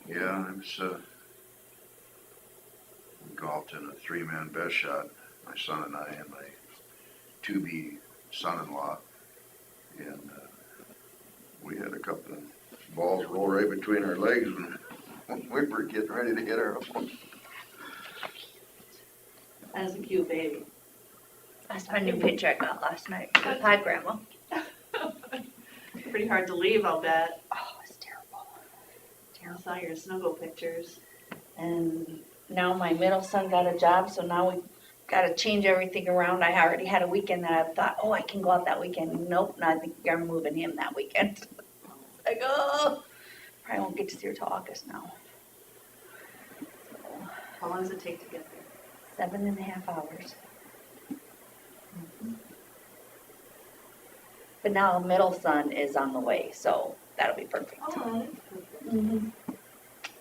Yeah, I was, golfed in a three-man best shot, my son and I and my to-be son-in-law. And, we had a couple of balls roll right between our legs when we were getting ready to hit our own. That's a cute baby. That's my new picture I got last night. Hi, Grandma. Pretty hard to leave, I'll bet. Oh, it's terrible. I saw your snuggle pictures. And now my middle son got a job, so now we gotta change everything around. I already had a weekend that I thought, oh, I can go out that weekend. Nope, no, I think I'm moving him that weekend. Like, oh, probably won't get to see her till August now. So, How long does it take to get there? 7.5 hours. But now middle son is on the way, so that'll be perfect. Oh, that's perfect. Mhm.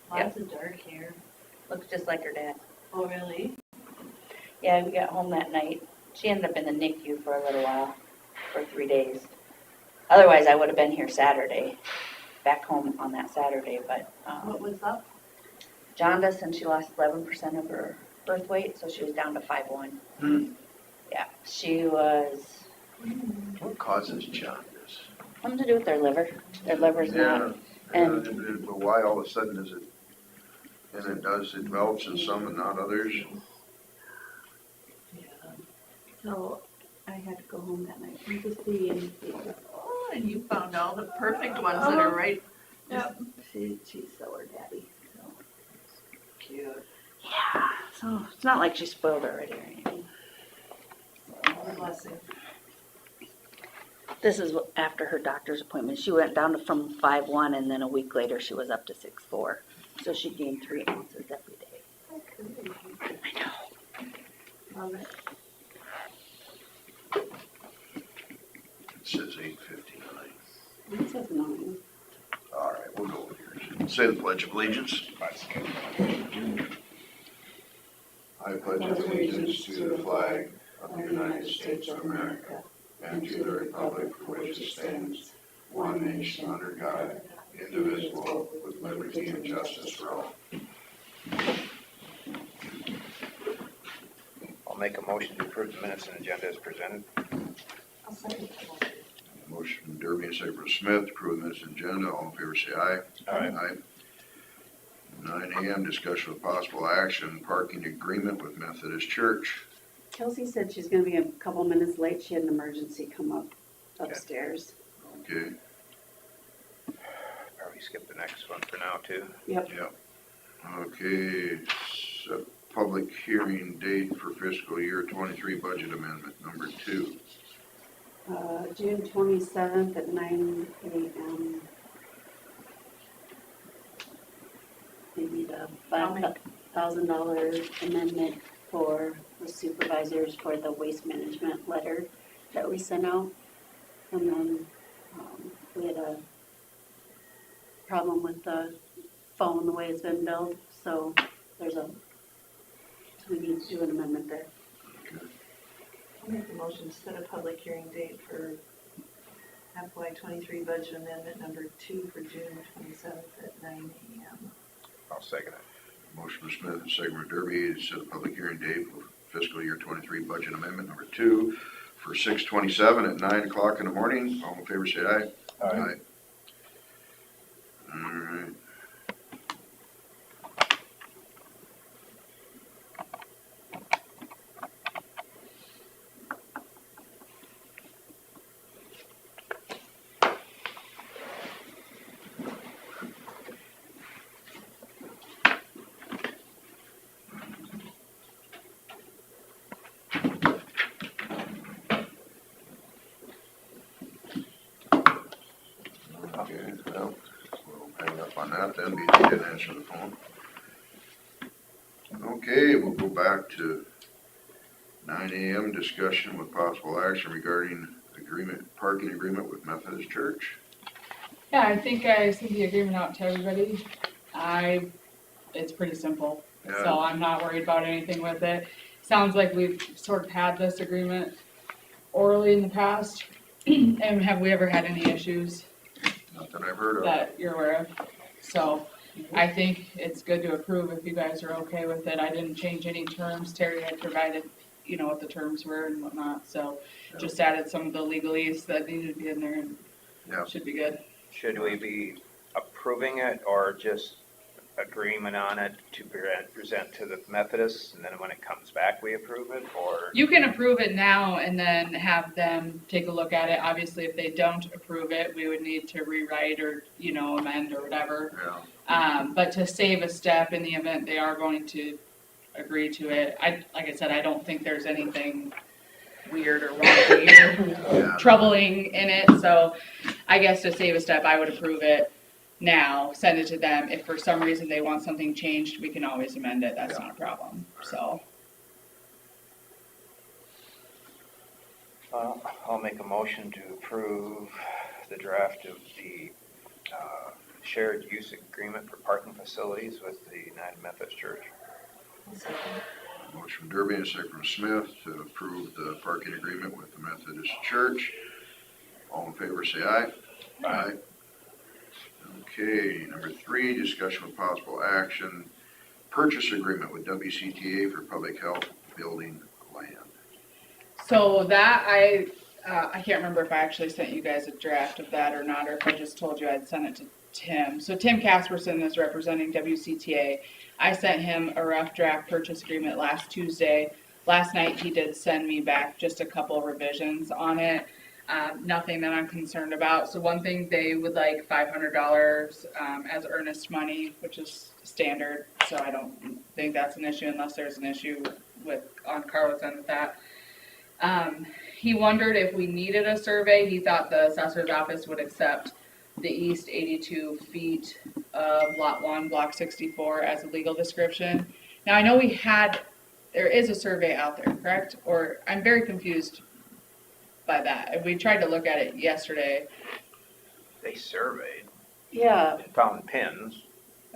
Lots of dark hair. Looks just like her dad. Oh, really? Yeah, we got home that night. She ended up in the NICU for a little while, for 3 days. Otherwise, I would have been here Saturday, back home on that Saturday, but What was up? jaundice, and she lost 11% of her birth weight, so she was down to 5'1". Yeah, she was, What causes jaundice? something to do with their liver. Their liver's not, and- But why all of a sudden is it, and it develops in some and not others? Yeah. so I had to go home that night and to see and see. Oh, and you found all the perfect ones that are right. Yep. She's so her daddy, so. Cute. Yeah, so it's not like she spoiled her already or anything. What a blessing. This is after her doctor's appointment. She went down from 5'1", and then a week later she was up to 6'4". So she gained 3 ounces every day. I know. Love it. It says 8:59. It says 9. All right, we'll go over here. Say the Pledge of Allegiance. I pledge allegiance to the flag of the United States of America and to the republic for which it stands, one nation under God, indivisible, with liberty and justice for all. I'll make a motion to approve the minutes and agenda as presented. I'll second that. Motion from Derby and second from Smith, to approve this agenda. All in favor say aye. Aye. 9 a.m. discussion with possible action, parking agreement with Methodist Church. Kelsey said she's gonna be a couple minutes late. She had an emergency come up upstairs. Okay, Probably skip the next one for now too. Yep. okay, set public hearing date for fiscal year 23 budget amendment number 2. June 27th at 9 a.m. They need a $5,000 amendment for the supervisors for the waste management letter that we sent out. And then we had a problem with the phone, the way it's been billed, so we need to do an amendment there. I'll make the motion to set a public hearing date for FY 23 budget amendment number 2 for June 27th at 9 a.m. I'll second it. Motion from Smith and second from Derby to set a public hearing date for fiscal year 23 budget amendment number 2 for 6/27 at 9 o'clock in the morning. All in favor say aye. Aye. All right. Okay, well, we'll hang up on that then, because you didn't answer the phone. Okay, we'll go back to 9 a.m. discussion with possible action regarding parking agreement with Methodist Church. Yeah, I think I sent the agreement out to everybody. It's pretty simple, so Yeah. I'm not worried about anything with it. Sounds like we've sort of had this agreement orally in the past. And have we ever had any issues Nothing I've heard of. that you're aware of? So, I think it's good to approve if you guys are okay with it. I didn't change any terms. Terry had provided, what the terms were and whatnot, so just added some of the legalese that needed to be in there and Yeah. should be good. Should we be approving it or just agreement on it to present to the Methodists, and then when it comes back, we approve it, or? You can approve it now and then have them take a look at it. Obviously, if they don't approve it, we would need to rewrite or, amend or whatever. Yeah. But to save a step in the event they are going to agree to it, like I said, I don't think there's anything weird or wrong or Yeah. troubling in it, so I guess to save a step, I would approve it now, send it to them. If for some reason they want something changed, we can always amend it, that's not a problem, so. I'll make a motion to approve the draft of the shared use agreement for parking facilities with the United Methodist Church. Motion from Derby and a second from Smith to approve the parking agreement with the Methodist Church. All in favor, say aye. Aye. Okay, number 3, discussion with possible action, purchase agreement with WCTA for public health building land. So that, I can't remember if I actually sent you guys a draft of that or not, or if I just told you I'd sent it to Tim. So Tim Casperson is representing WCTA. I sent him a rough draft purchase agreement last Tuesday. Last night he did send me back just a couple revisions on it. Nothing that I'm concerned about. So one thing, they would like $500 as earnest money, which is standard. So I don't think that's an issue unless there's an issue on Carla's end with that. He wondered if we needed a survey. He thought the assessor's office would accept the east 82 feet of Lot 1, Block 64 as a legal description. Now I know there is a survey out there, correct? Or I'm very confused by that. We tried to look at it yesterday. They surveyed Yeah, and found pins,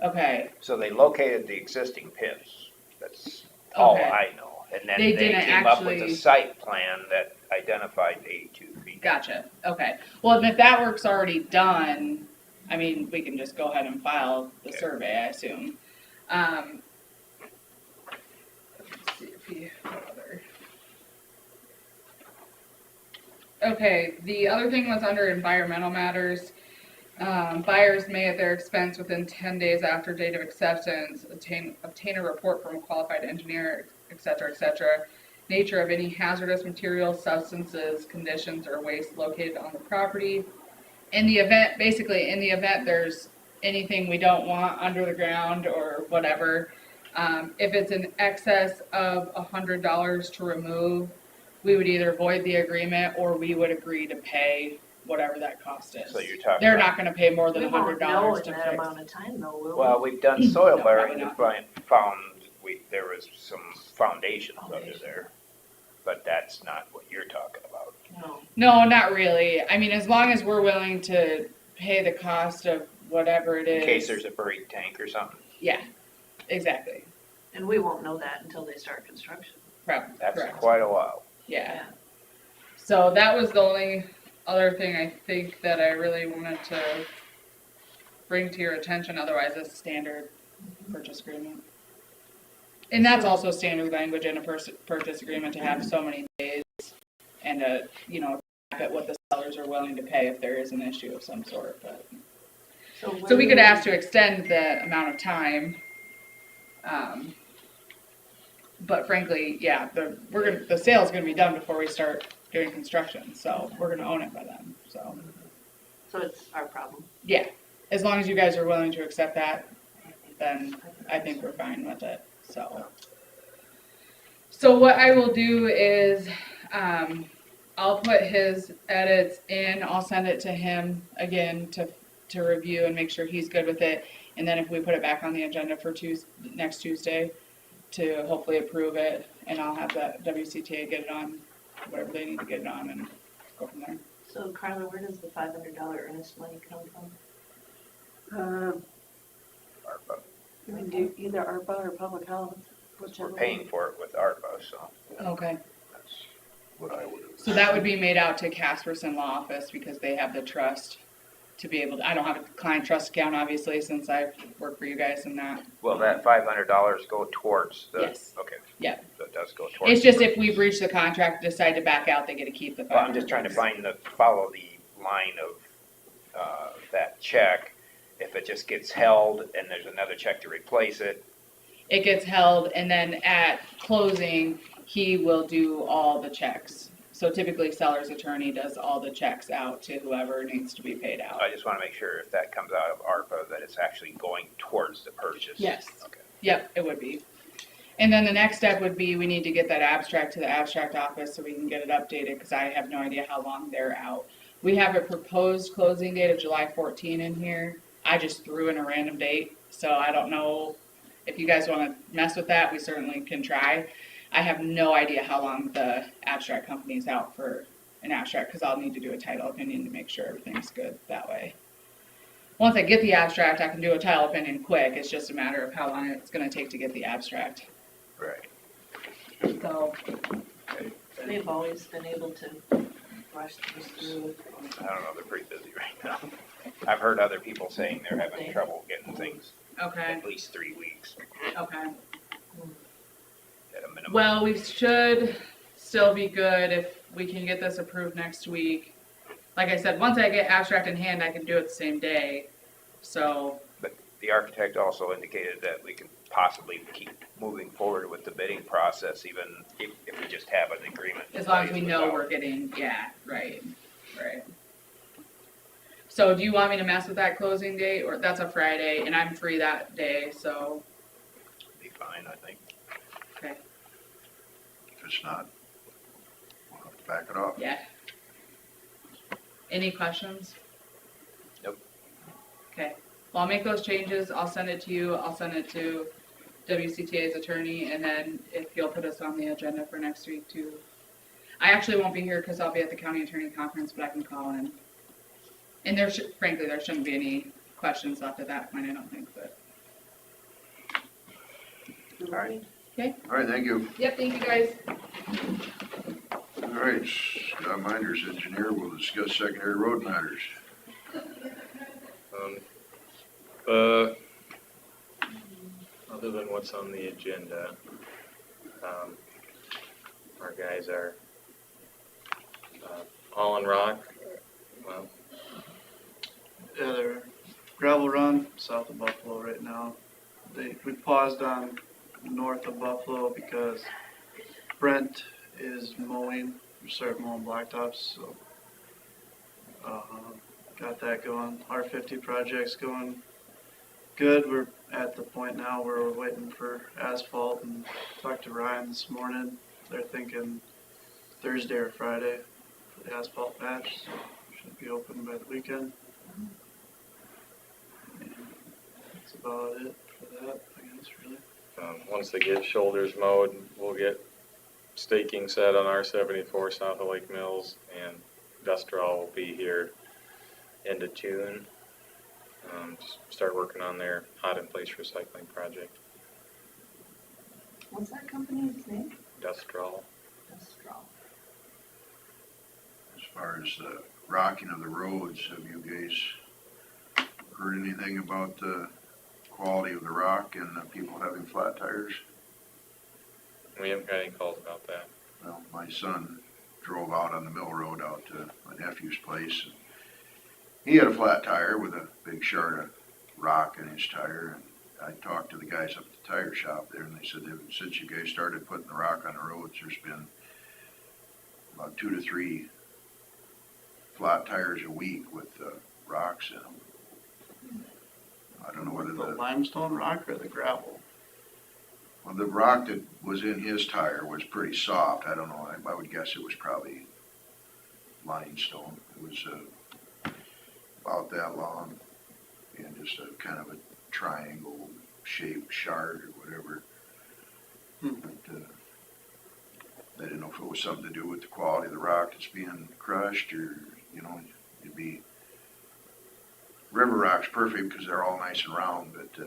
Okay, so they located the existing pins. That's all Okay. I know. And then They they didn't came up with actually- a site plan that identified 82 feet. gotcha. Okay. Well, and if that work's already done, I mean, we can just go ahead and file the Okay. survey, I assume. Let's see if what other. Okay, the other thing was under environmental matters. Buyers may at their expense within 10 days after date of acceptance obtain a report from a qualified engineer, et cetera, nature of any hazardous materials, substances, conditions, or waste located on the property. In the event there's anything we don't want under the ground or whatever, if it's in excess of $100 to remove, we would either void the agreement or we would agree to pay whatever that cost is. So you're talking They're about- not gonna pay more than We won't know $100 in to that fix. amount of time though, will we? Well, we've done soil No, bearing probably to found there was some foundations under Foundation. there. But that's not what you're talking about. No. No, not really. I mean, as long as we're willing to pay the cost of whatever it is. In case there's a buried tank or something. Yeah, exactly. And we won't know that until they start construction. Correct. That's quite a while. Yeah. So that was the only other thing I think that I really wanted to bring to your attention. Otherwise, it's standard purchase agreement. And that's also standard language in a purchase agreement to have so many days and cap at what the sellers are willing to pay if there is an issue of some sort. But so we could ask to extend the amount of time. But frankly, yeah, the sale's gonna be done before we start doing construction, so we're gonna own it by then, so. So it's our problem. Yeah, as long as you guys are willing to accept that, then I think we're fine with it, so. So what I will do is, I'll put his edits in, I'll send it to him again to review and make sure he's good with it. And then if we put it back on the agenda for next Tuesday to hopefully approve it, and I'll have that WCTA get it on, whatever they need to get it on, and go from there. So Carla, where does the $500 earnest money come from? ARPA. we can do either ARPA or public health, We're whichever. paying for it with ARPA, so Okay. That's what I would have. So that would be made out to Casperson Law Office because they have the trust to be able to, I don't have a client trust account, obviously, since I've worked for you guys and that. Will that $500 go towards the? Yes. Okay. Yep. So it does go towards. It's just if we breach the contract, decide to back out, they get to keep the $500. Well, I'm just trying to follow the line of, that check. If it just gets held and there's another check to replace it, It gets held, and then at closing, he will do all the checks. So typically, seller's attorney does all the checks out to whoever needs to be paid out. I just wanna make sure if that comes out of ARPA, that it's actually going towards the purchase. Yes. Okay. Yep, it would be. And then the next step would be, we need to get that abstract to the abstract office so we can get it updated, because I have no idea how long they're out. We have a proposed closing date of July 14 in here. I just threw in a random date, so I don't know if you guys wanna mess with that, we certainly can try. I have no idea how long the abstract company is out for an abstract, because I'll need to do a title opinion to make sure everything's good that way. Once I get the abstract, I can do a title opinion quick, it's just a matter of how long it's gonna take to get the abstract. Right. So, They've always been able to rush this through. I don't know, they're pretty busy right now. I've heard other people saying they're having trouble getting things okay, at least 3 weeks okay. at a minimum. Well, we should still be good if we can get this approved next week. Like I said, once I get abstract in hand, I can do it the same day, so, But the architect also indicated that we can possibly keep moving forward with the bidding process, even if we just have an agreement. in as long as place we know without- we're getting, yeah, right. So do you want me to mess with that closing date, or that's a Friday, and I'm free that day, so, Be fine, I think. okay, If it's not, we'll have to back it off. yeah. Any questions? Nope. Okay, well, I'll make those changes, I'll send it to you, I'll send it to WCTA's attorney, and then if you'll put us on the agenda for next week too. I actually won't be here because I'll be at the county attorney conference, but I can call in. And frankly, there shouldn't be any questions left at that point, I don't think, but. All right. All right, thank you. Yep, thank you guys. All right, Scott Minders, engineer, will discuss secondary road matters. Other than what's on the agenda, our guys are hauling rock, well, Yeah, they're gravel run south of Buffalo right now. We paused on north of Buffalo because Brent is mowing, we started mowing blacktops, so got that going. R50 project's going good. We're at the point now where we're waiting for asphalt, and talked to Ryan this morning. They're thinking Thursday or Friday for the asphalt patch, so should be open by the weekend. And that's about it for that, I guess, really. once they get shoulders mowed, we'll get staking set on R74 south of Lake Mills, and Dustral will be here end of June. Just start working on their hot in place recycling project, What's that company's name? Dustral. Dustral. As far as the rocking of the roads, have you guys heard anything about the quality of the rock and the people having flat tires? We haven't got any calls about that. Well, my son drove out on the mill road out to my nephew's place, and he had a flat tire with a big shard of rock in his tire, and I talked to the guys up at the tire shop there, and they said that since you guys started putting the rock on the roads, there's been about 2 to 3 flat tires a week with rocks in them. I don't know whether The the limestone rock or the gravel? Well, the rock that was in his tire was pretty soft. I don't know, I would guess it was probably limestone. It was about that long and just a kind of a triangle shaped shard or whatever. But I didn't know if it was something to do with the quality of the rock that's being crushed, or, you know, it'd be, river rock's perfect because they're all nice and round, but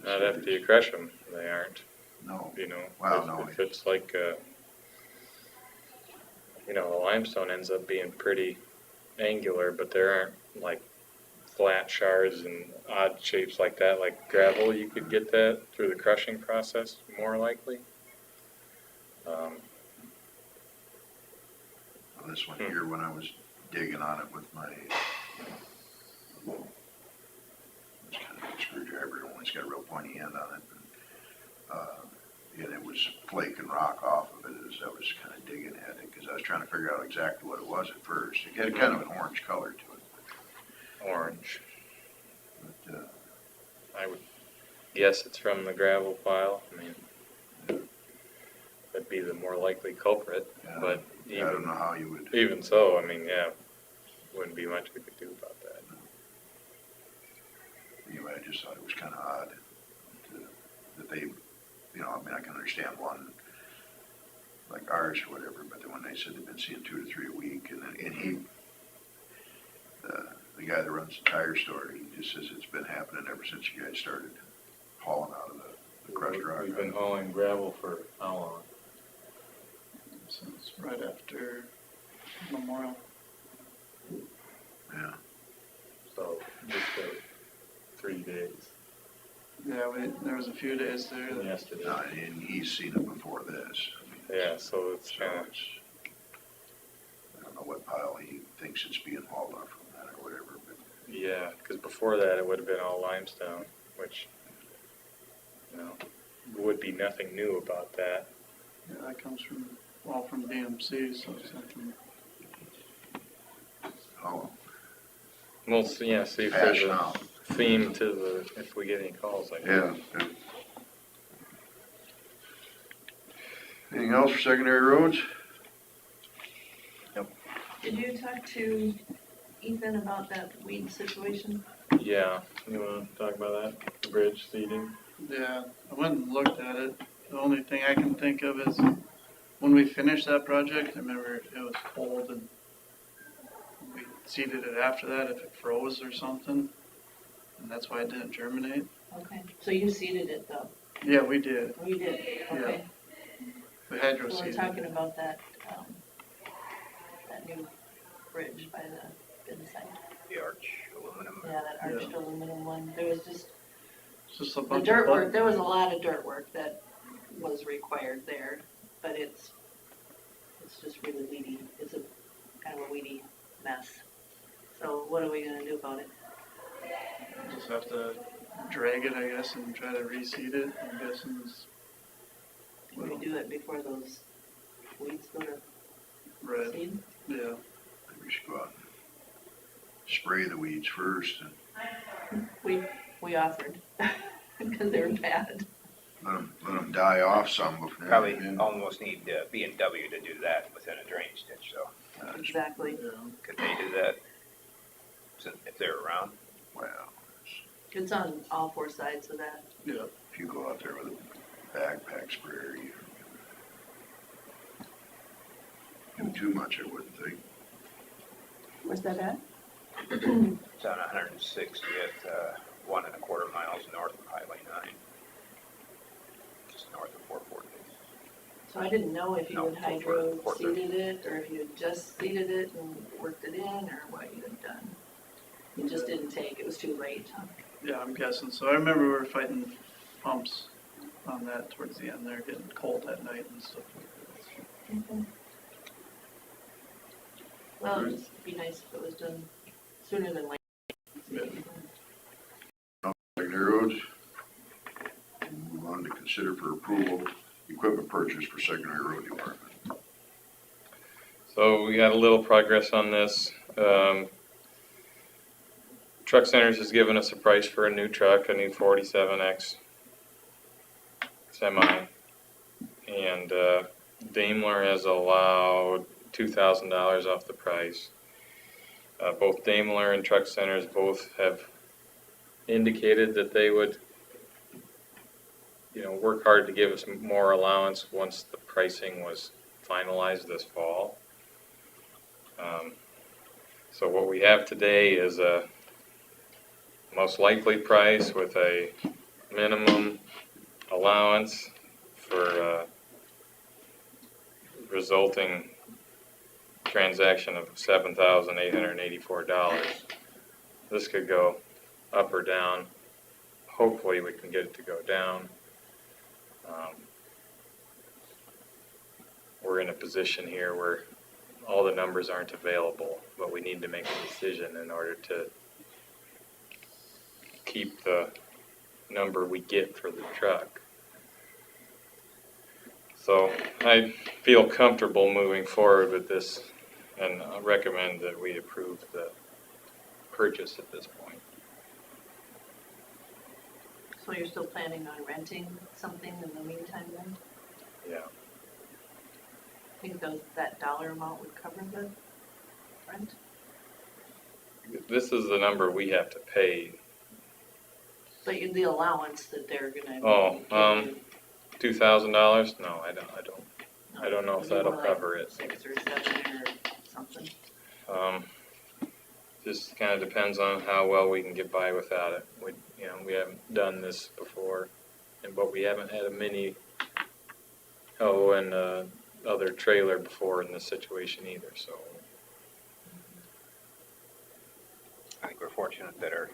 Not after you crush them, they aren't, no. you know. Wow, no. If it's like, the limestone ends up being pretty angular, but there aren't like flat shards and odd shapes like that, like gravel, you could get that through the crushing process more likely. This one here, when I was digging on it with my, it's kind of a screwdriver, it's got a real pointy end on it. And it was flaking rock off of it as I was kind of digging at it, because I was trying to figure out exactly what it was at first. It had kind of an orange color to it. Orange. But, I would guess it's from the gravel pile. I mean, that'd be the more likely culprit, yeah, but I don't know how you would. even so, I mean, yeah, wouldn't be much we could do about that. Anyway, I just thought it was kind of odd that they, I mean, I can understand one like ours or whatever, but then when they said they've been seeing 2 to 3 a week, and he, the guy that runs the tire store, he just says it's been happening ever since you guys started hauling out of the crushed rock. We've been hauling gravel for how long? Since right after Memorial. Yeah, So just 3 days. Yeah, there was a few days there. And That, yesterday. and he's seen it before this. I mean, Yeah, so it's so kind of, I don't know what pile he thinks it's being hauled off from that or whatever, but yeah, because before that it would have been all limestone, which, would be nothing new about that. yeah, that comes from BMC, so it's nothing. oh, We'll see, see if pass there's a now. theme to if we get any calls like that. Yeah. Anything else for secondary roads? Did you talk to Ethan about that weed situation? Yeah, you want to talk about that? The bridge seeding? Yeah, I went and looked at it. The only thing I can think of is when we finished that project, I remember it was cold and we seeded it after that if it froze or something. And that's why it didn't germinate. Okay, so you seeded it though? Yeah, we did. Oh, you did, okay. We hydro So we're seeded talking it. about that, that new bridge by the bin site. The arch aluminum. Yeah, that arched aluminum one. There was just, It's just a the bunch dirt of work, buttons. there was a lot of dirt work that was required there, but it's just really weedy. It's a kind of a weedy mess. So what are we gonna do about it? Just have to drag it, I guess, and try to reseed it. I'm guessing it's Can we do it before those weeds go to red. seed? Yeah. Maybe we should go out and spray the weeds first and We offered, because they were bad. let them die off some before. Probably almost need B&W to do that within a drainage ditch, so Exactly. Yeah. could they do that if they're around? Well, It's on all 4 sides of that. Yeah. if you go out there with a backpack sprayer, you do too much, I wouldn't think. Where's that at? It's on 160th, 1 1/4 miles north of Highway 9. Just north of 440. So I didn't know if you No, had hydro for- seeded it, or if you had just seeded it and worked it in, or what you had done. It just didn't take, it was too late, huh? Yeah, I'm guessing. So I remember we were fighting pumps on that towards the end there, getting cold at night and stuff like that. Well, it'd just be nice if it was done sooner than later. Secondary roads. Move on to consider for approval, equipment purchase for secondary road department. So we got a little progress on this. Truck Centers has given us a price for a new truck, a new 47X semi. And Daimler has allowed $2,000 off the price. Both Daimler and Truck Centers both have indicated that they would, work hard to give us more allowance once the pricing was finalized this fall. So what we have today is a most likely price with a minimum allowance for resulting transaction of $7,884. this could go up or down. Hopefully we can get it to go down. We're in a position here where all the numbers aren't available, but we need to make a decision in order to keep the number we get for the truck. So I feel comfortable moving forward with this, and I recommend that we approve the purchase at this point. So you're still planning on renting something in the meantime then? Yeah. I think that dollar amount would cover the rent? This is the number we have to pay. But the allowance that they're gonna. Oh, give you, $2,000? No, I don't know if would be that'll more like cover it. 6 or 7 or something. Just kind of depends on how well we can get by without it. We haven't done this before, but we haven't had a mini and other trailer before in this situation either. So I think we're fortunate that our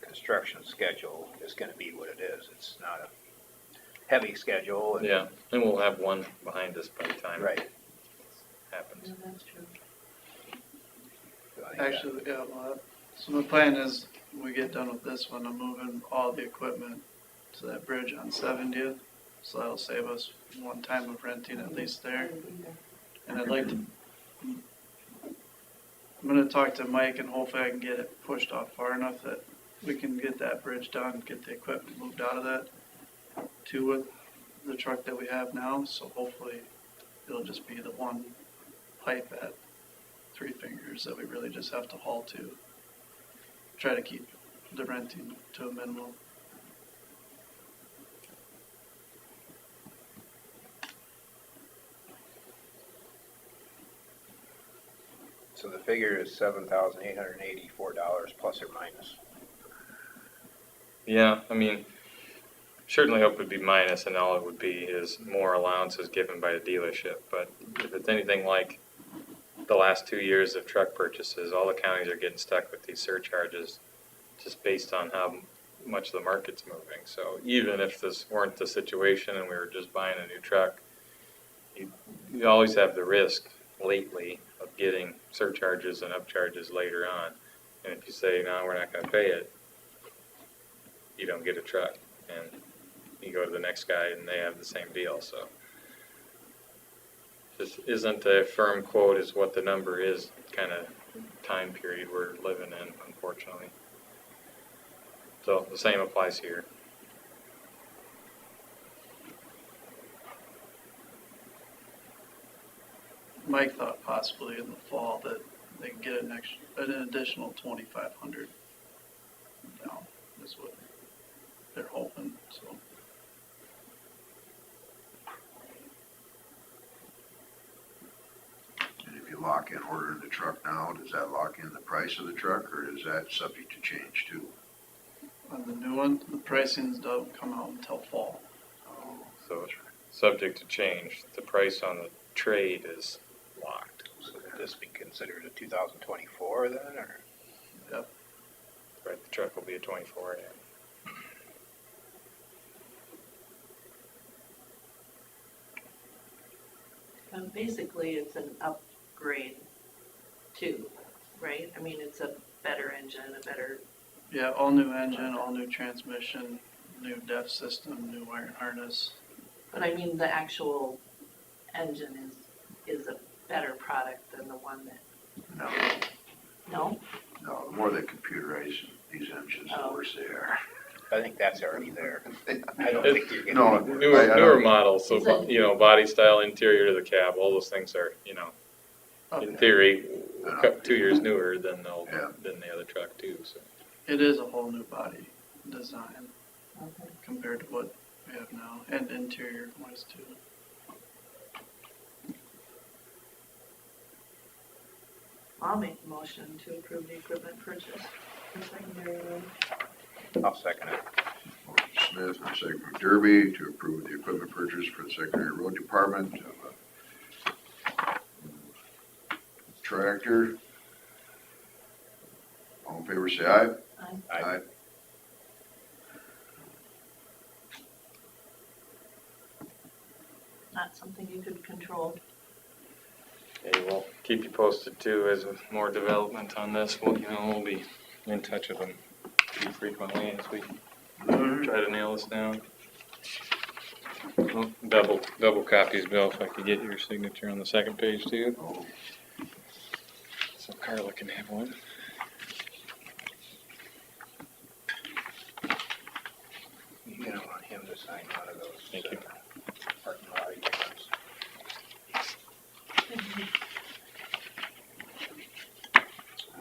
construction schedule is gonna be what it is. It's not a heavy schedule. yeah, and we'll have one behind us by the time Right. it happens. Yeah, that's true. So I think that- Actually, yeah, well, so my plan is, we get done with this one, I'm moving all the equipment to that bridge on 70th. So that'll save us one time of renting at least there. And I'd like to, I'm gonna talk to Mike and hopefully I can get it pushed off far enough that we can get that bridge done, get the equipment moved out of that to with the truck that we have now. So hopefully it'll just be the one pipe at Three Fingers that we really just have to haul to. Try to keep the renting to a minimum. So the figure is $7,884 plus or minus. Yeah, I mean, certainly hope it would be minus, and all it would be is more allowances given by the dealership. But if it's anything like the last 2 years of truck purchases, all the counties are getting stuck with these surcharges just based on how much the market's moving. So even if this weren't the situation and we were just buying a new truck, you always have the risk lately of getting surcharges and upcharges later on. And if you say, no, we're not going to pay it, you don't get a truck. And you go to the next guy and they have the same deal. So this isn't a firm quote is what the number is, kind of time period we're living in, unfortunately. So the same applies here. Mike thought possibly in the fall that they can get an additional 2,500 down, is what they're hoping, so. And if you lock in ordering the truck now, does that lock in the price of the truck, or is that subject to change too? On the new one, the pricings don't come out until fall. So subject to change. The price on the trade is locked. So would this be considered a 2024 then, or? Yep. Right, the truck will be a 24, yeah. Basically, it's an upgrade too, right? I mean, it's a better engine, a better, Yeah, all new engine, all new transmission, new DEF system, new wiring harness. but I mean, the actual engine is a better product than the one that, No, no? no, the more they computerize these engines, the worse they are. I think that's already there. I don't think you're No, gonna. Newer models, so, Is it- body style, interior to the cab, all those things are, in theory, 2 years newer than Yeah. the other truck too, so. It is a whole new body design Okay. compared to what we have now, and interior wise too. I'll make the motion to approve the equipment purchase for secondary road. I'll second it. Motion Smith and second from Derby to approve the equipment purchase for the secondary road department of a tractor. All in favor, say aye. Aye. Not something you could control. Okay, we'll keep you posted too as with more development on this. We'll be in touch with them pretty frequently as we try to nail this down. Oh, double copies, Bill, if I could get your signature on the second page too. Oh, So Carla can have one. You don't want him to sign one of those. Thank you. Parking lot agreements.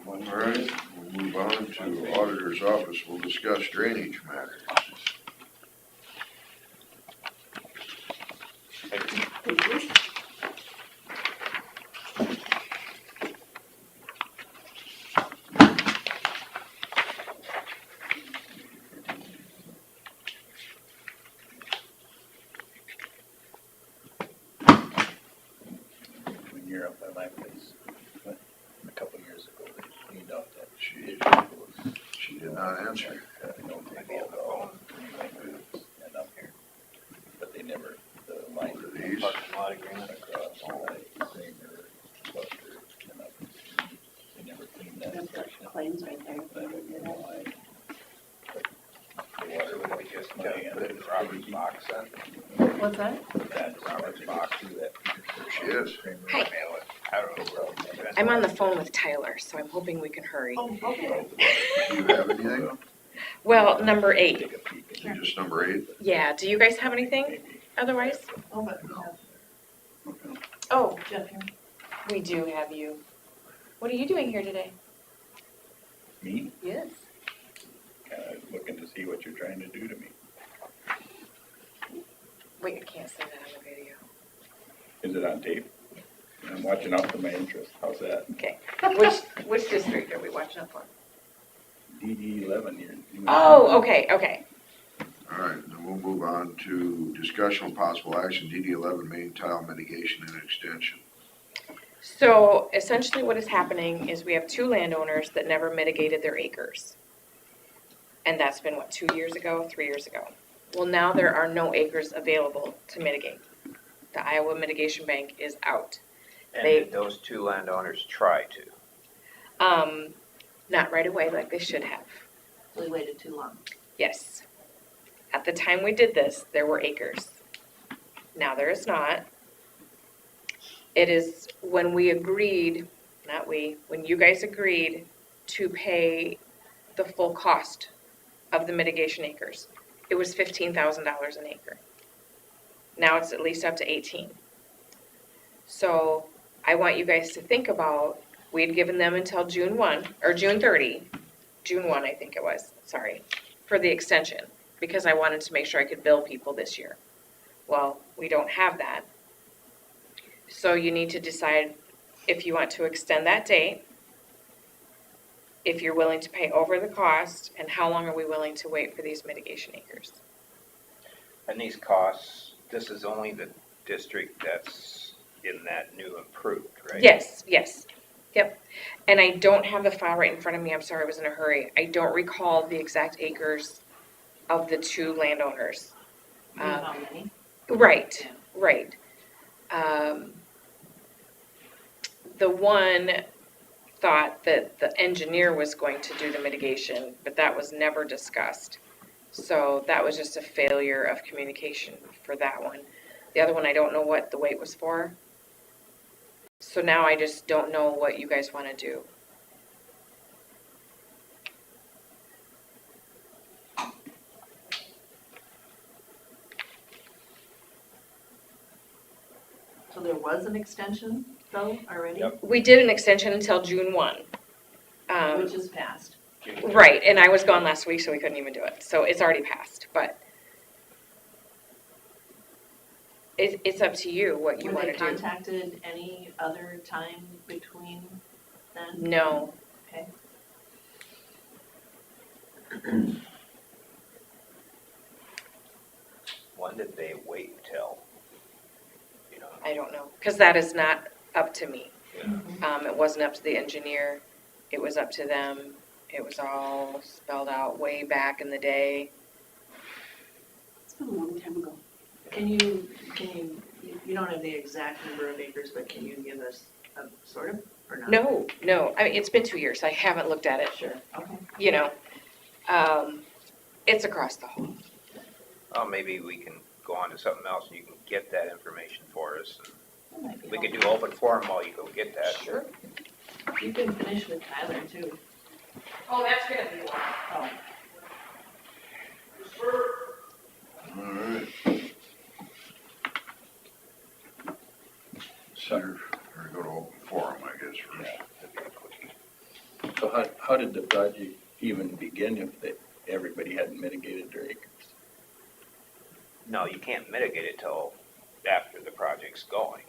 all right, we'll move on to auditor's office. We'll discuss drainage matters. When you're up by my place, but a couple years ago, they cleaned out that She did not answer. Maybe on the phone, and up here. But they never, the line What are these? Parking lot agreement. across, like, Kramer, Buster, and up. They never cleaned that There's the section. claims right there. I don't know why. But the So water would was we just my put end. it in Robert's box then? What's that? That's Robert's box through that. There she is. Hi. Mail it. I don't know where. I'm on the phone with Tyler, so I'm hoping we can hurry. Oh, okay. Do you have anything? Well, number 8. Take a peek. Just number 8? Yeah, do you guys have anything otherwise? Oh, but we have Oh, Jeff here. we do have you. What are you doing here today? Me, Yes. kinda looking to see what you're trying to do to me. Wait, I can't say that on the video. Is it on tape? I'm watching out for my interest. How's that? Okay. Which district are we watching up for? DD 11, you're doing. Oh, okay, okay. All right, then we'll move on to discussion of possible action, DD 11 main tile mitigation and extension. So essentially what is happening is we have 2 landowners that never mitigated their acres. And that's been, 2 years ago, 3 years ago? Well, now there are no acres available to mitigate. The Iowa Mitigation Bank is out. And They- did those 2 landowners try to? Not right away like they should have. We waited too long. Yes. At the time we did this, there were acres. Now there is not. It is when we agreed, not we, when you guys agreed to pay the full cost of the mitigation acres. It was $15,000 an acre. Now it's at least up to 18. So I want you guys to think about, we had given them until June 1, or June 30, June 1 I think it was, sorry, for the extension, because I wanted to make sure I could bill people this year. Well, we don't have that. So you need to decide if you want to extend that date, if you're willing to pay over the cost, and how long are we willing to wait for these mitigation acres? And these costs, this is only the district that's in that new improved, right? Yes, yes, yep. And I don't have the file right in front of me, I'm sorry, I was in a hurry. I don't recall the exact acres of the 2 landowners. You know how many? Right, right. The one thought that the engineer was going to do the mitigation, but that was never discussed. So that was just a failure of communication for that one. The other one, I don't know what the wait was for. So now I just don't know what you guys want to do. So there was an extension though already? Yep. We did an extension until June 1. Which is passed. Right, and I was gone last week, so we couldn't even do it. So it's already passed, but it's up to you what you Were want they to do. contacted any other time between then? No, Okay. When did they wait till? You know? I don't know, because that is not up to me. Yeah. It wasn't up to the engineer, it was up to them. It was all spelled out way back in the day. It's been a long time ago. You don't have the exact number of acres, but can you give us a sort of, or not? No, I mean, it's been 2 years, I haven't looked at it, Sure, okay. you know. It's across the hall. Well, maybe we can go on to something else and you can get that information for us. That might be We could do helpful. open forum while you go get that. Sure. You can finish with Tyler too. Oh, that's gonna be one. Oh. Alright. Center, or go to open forum, I guess, first. That'd be a quickie. So how did the project even begin if everybody hadn't mitigated their acres? No, you can't mitigate it till after the project's going.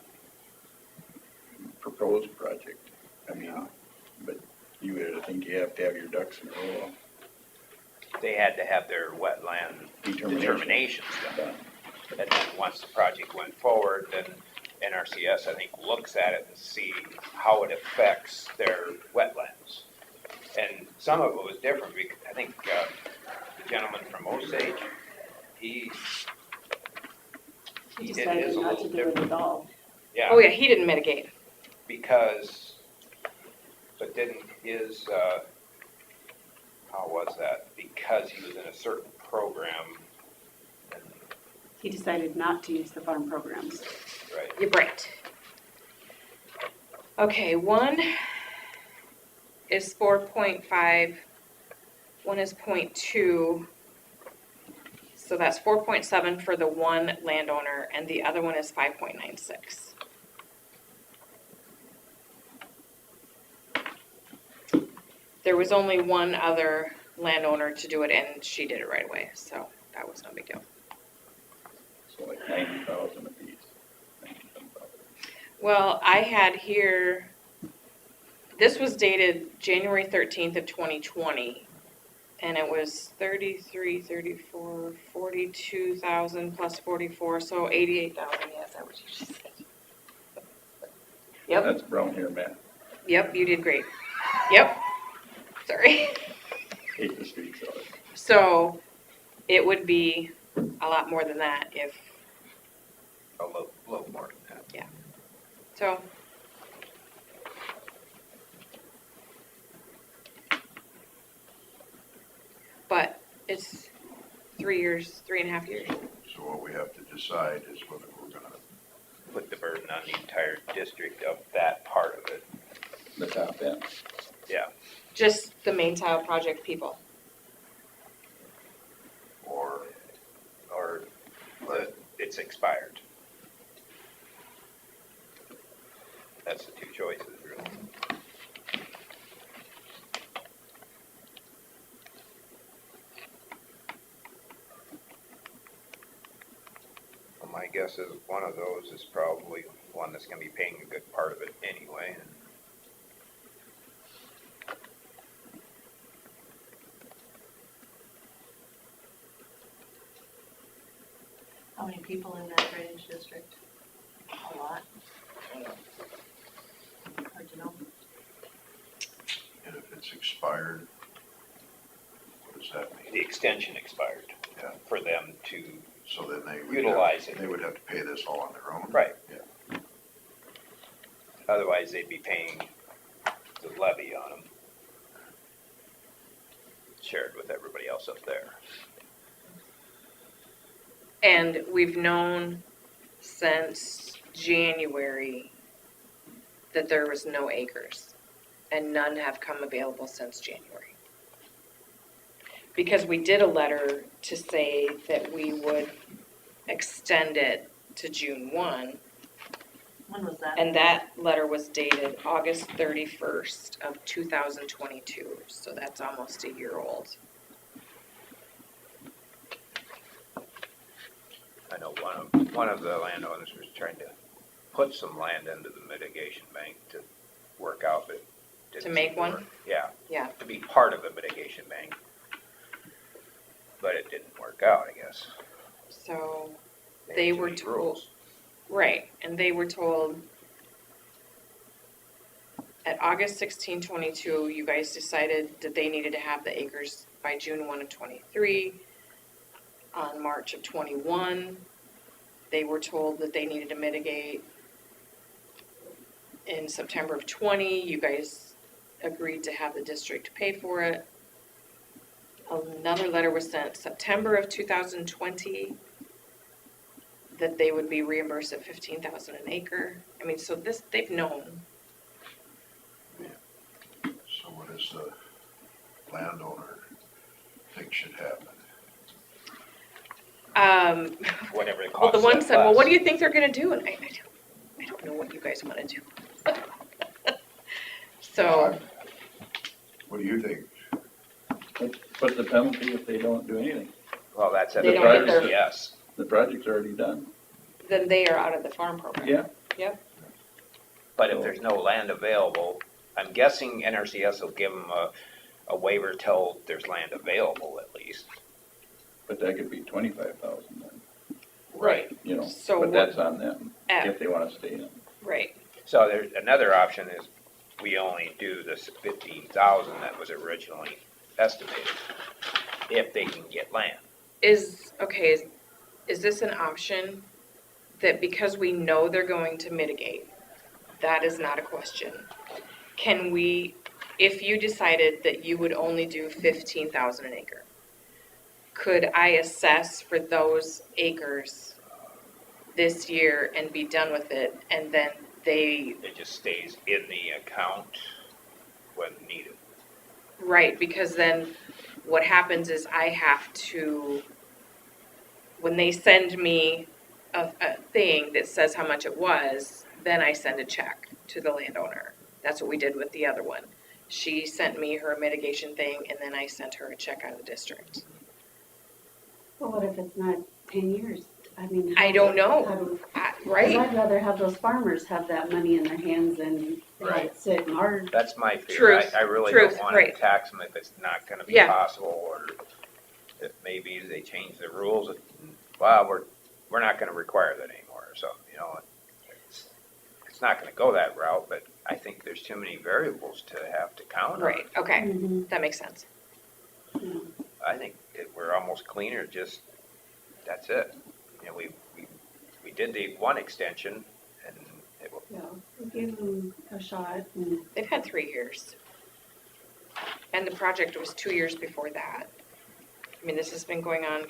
Proposed project, I mean, but you would think you have to have your ducks in a row. They had to have their wetland determinations done. And then once the project went forward, then NRCS, I think, looks at it and see how it affects their wetlands. And some of it was different, because I think the gentleman from Osage, he We did his decided a not to little do it different. at all. Yeah. Oh, yeah, he didn't mitigate. Because, but didn't his, how was that? Because he was in a certain program, and, He decided not to use the farm programs. right? You're right. Okay, one is 4.5, one is 0.2. So that's 4.7 for the one landowner, and the other one is 5.96. There was only one other landowner to do it, and she did it right away, so that was no big deal. So like 90,000 apiece. 90,000. Well, I had here, this was dated January 13th of 2020, and it was 33, 34, 42,000 plus 44, so 88,000, yes, that was what you just said. Yep, That's brown hair math. yep, you did great. Yep, sorry. Hate the streets of it. So it would be a lot more than that if, A little more than that. so. But it's 3 years, 3.5 years. So what we have to decide is whether we're gonna, Put the burden on the entire district of that part of it. The top end. Yeah. Just the main tile project people. or, Or it's expired. That's the two choices, really. Well, my guess is one of those is probably one that's gonna be paying a good part of it anyway. How many people in that drainage district? A lot. Hard to know. and if it's expired, what does that The mean? extension expired. Yeah. For them to, So then they would. Utilize it. They would have to pay this all on their own? right. Yeah. Otherwise, they'd be paying the levy on them. Shared with everybody else up there. And we've known since January that there was no acres, and none have come available since January. Because we did a letter to say that we would extend it to June 1, When was that? and that letter was dated August 31st of 2022, so that's almost a year old. I know one of the landowners was trying to put some land into the mitigation bank to work out, but didn't To make seem one? work. Yeah. Yeah. To be part of the mitigation bank. But it didn't work out, I guess. So, had They too were many told- rules. right, and they were told at August 16, 22, you guys decided that they needed to have the acres by June 1 of 23. On March of 21, they were told that they needed to mitigate. In September of 20, you guys agreed to have the district pay for it. Another letter was sent September of 2020 that they would be reimbursed at $15,000 an acre. I mean, so this, they've known. So what does the landowner think should happen? Whatever it Well, costs. the one that said, well, what do less. you think they're gonna do? And I don't know what you guys wanna do. So, What do you think? What's the penalty if they don't do anything? Well, that's at They the don't get their- yes. The project's already done. then they are out of the farm program. Yeah. But if there's no land available, I'm guessing NRCS will give them a waiver till there's land available at least. But that could be 25,000 then, Right. you know, So but what- that's on them, At- if they wanna stay in. Right. So there's another option is we only do this 15,000 that was originally estimated, if they can get land. Is this an option that because we know they're going to mitigate, that is not a question. Can we, if you decided that you would only do 15,000 an acre, could I assess for those acres this year and be done with it, and then It just stays in the account when needed. right, because then what happens is I have to, when they send me a thing that says how much it was, then I send a check to the landowner. That's what we did with the other one. She sent me her mitigation thing, and then I sent her a check out of the district. Well, what if it's not 10 years? I mean. I don't know. how do- Right? 'cause I'd rather have those farmers have that money in their hands than have Right. it sit in our, That's my fear. Truth, I really truth, don't wanna right. tax them if it's not gonna be Yeah. possible, or if maybe they change the rules, well, we're not gonna require that anymore, so, you know, it's not gonna go that route, but I think there's too many variables to have to count on. Right, okay, Mhm. that makes sense. I think we're almost cleaner, just, that's it. You know, we did the one extension, and it was yeah, we give them a shot and. They've had 3 years. And the project was 2 years before that. I mean, this has been going on,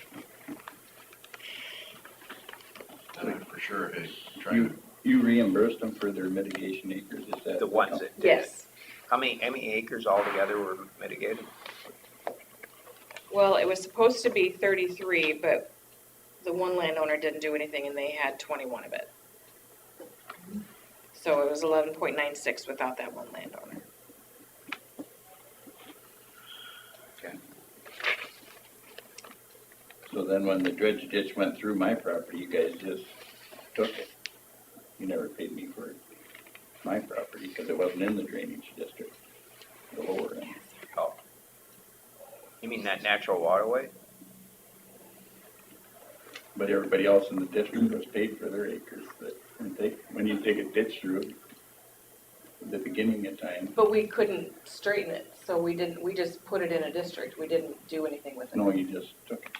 I think for sure, hey, trying to, You reimbursed them for their mitigation acres, is that? the ones that did. yes. How many acres altogether were mitigated? Well, it was supposed to be 33, but the one landowner didn't do anything and they had 21 of it. So it was 11.96 without that one landowner. So then when the dredge ditch went through my property, you guys just took it. You never paid me for my property, cause it wasn't in the drainage district, the lower end. Oh. You mean that natural waterway? But everybody else in the district was paid for their acres, that, when you take a ditch through at the beginning of time, But we couldn't straighten it, so we just put it in a district. We didn't do anything with it. no, you just took it.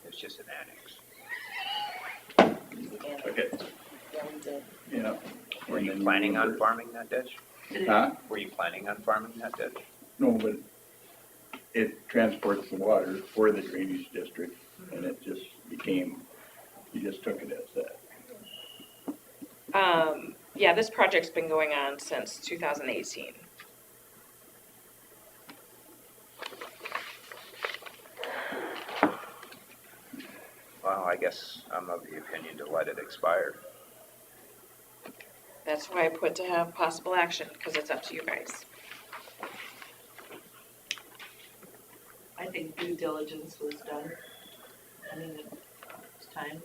It's just an annex. And- Took it, Yeah, we did. you know. Were and you then planning on reimbursed. farming that ditch? Huh? Were you planning on farming that ditch? No, but it transports the water for the drainage district, and it just became, you just took it as that. Yeah, this project's been going on since 2018. Well, I guess I'm of the opinion to let it expire. That's why I put to have possible action, because it's up to you guys. I think due diligence was done. I mean, it's time.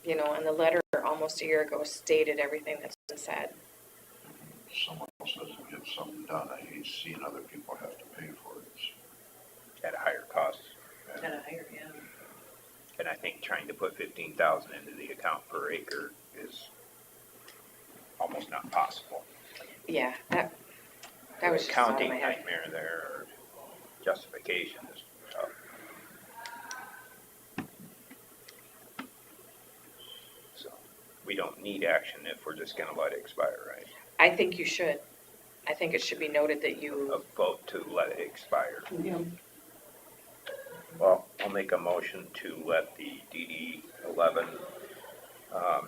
You know, and the letter almost a year ago stated everything that's been said. someone else doesn't get something done, I hate seeing other people have to pay for it. At a higher cost. Kind of higher, yeah. And I think trying to put 15,000 into the account per acre is almost not possible. Yeah, that was just out of Accounting my head. nightmare there, or justification is tough. So, we don't need action if we're just gonna let it expire, right? I think you should. I think it should be noted that A you, vote to let it expire. Yeah. Well, I'll make a motion to let the DD 11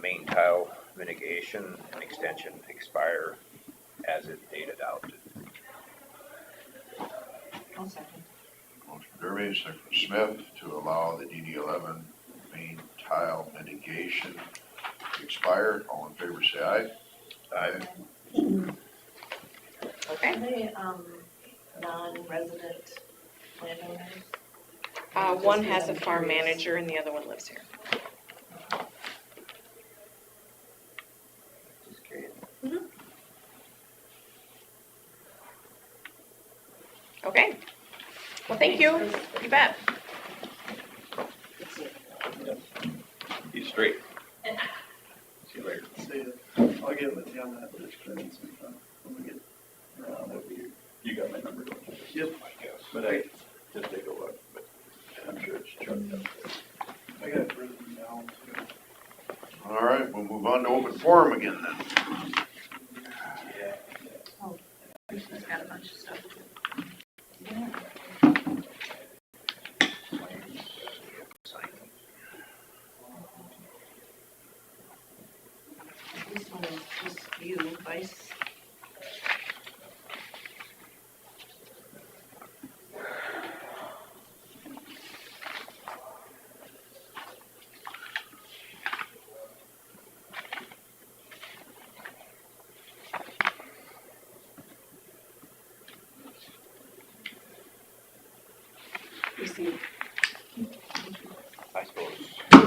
main tile mitigation and extension expire as it dated out. I'll second. Motion Derby, second from Smith, to allow the DD 11 main tile mitigation to expire. All in favor, say aye. Aye. okay? Are they, non-resident landowners? One has a farm manager and the other one lives here. Just curious. Okay. Well, thank you. You bet. He's straight. See you later. See, I'll get with you on that ditch clearance when we get around. That'd be- You got my number, don't you? Yep, But I, just take a look, but I'm sure it's chugged up there. I got it written down too. All right, we'll move on to open forum again then. She's got a bunch of stuff. This one is just you, Vice. You see, I suppose you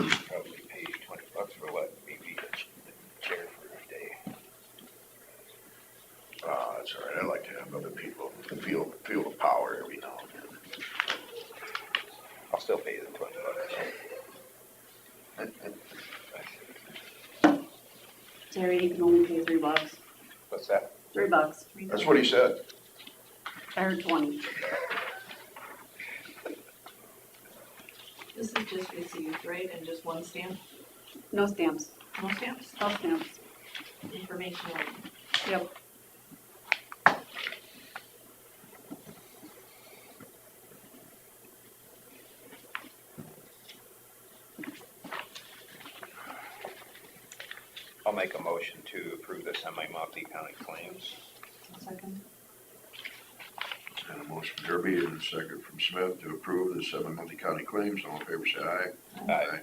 should probably pay $20 for letting me be the chair for a day. That's all right. I like to have other people feel the power every now and then. I'll still pay the $20. Terry, you can only pay $3. What's that? $3. That's what he said. I heard 20. This is just received, right, and just one stamp, No stamps. no stamps, No stamps. information only. Yep. I'll make a motion to approve the semi-monthly county claims. Second. And a motion from Derby and a second from Smith to approve the 7 monthly county claims. All in favor, say aye. Aye.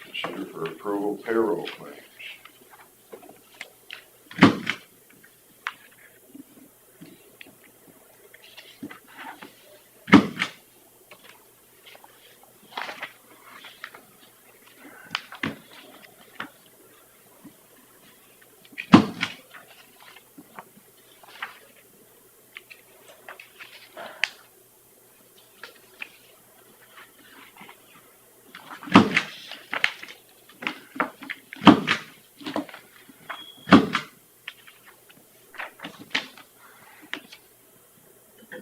Consider for approval payroll claims.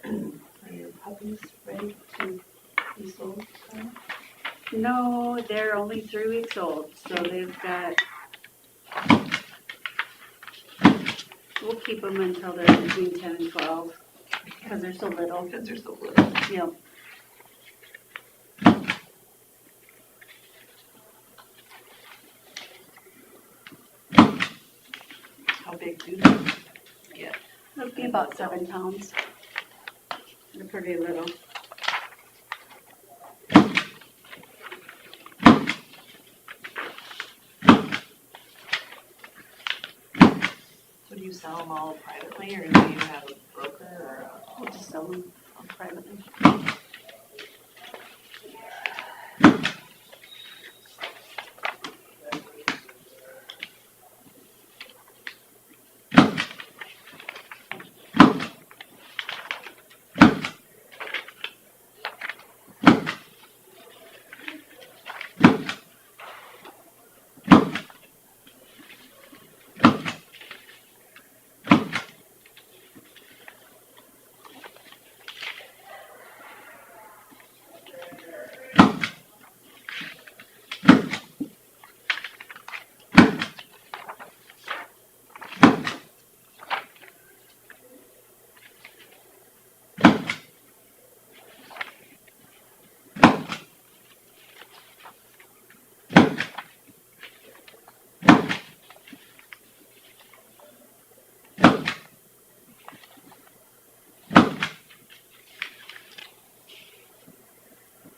Are your puppies ready to be sold? No, they're only 3 weeks old, so they've got. We'll keep them until they're between 10 and 12, because they're so little. Because they're so little. Yep. How big do they get? It'll be about 7 pounds. They're pretty little. So do you sell them all privately, or do you have a broker or a? We'll just sell them privately.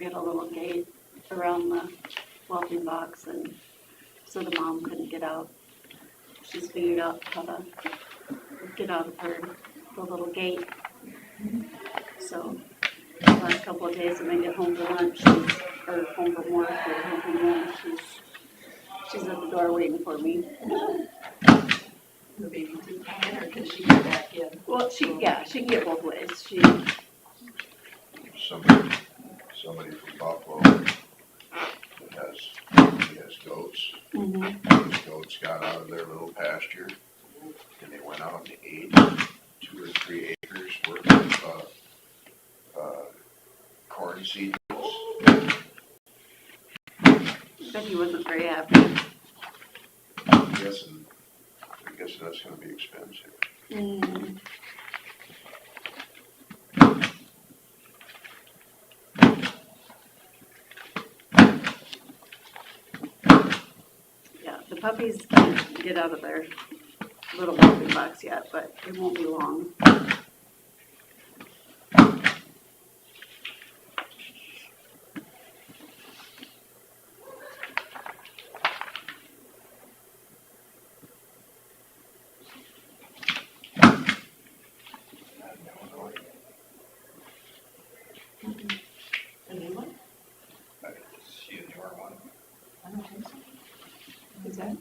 get a little gate around the whelping box, and so the mom couldn't get out. She's figured out how to get out of the little gate. So the last couple of days when I get home for lunch, or home from work, or home from lunch, she's at the door waiting for me. The baby to come in, or can she get back in? Well, she can get both ways. Somebody from Buffalo that has goats. Those goats got out of their little pasture and they went out and ate 2 or 3 acres worth of corn seeds. But he wasn't very happy. I'm guessing that's gonna be expensive. Yeah, the puppies can't get out of their little whelping box yet, but it won't be long. A new one? She a newer one, I don't think so. Is that?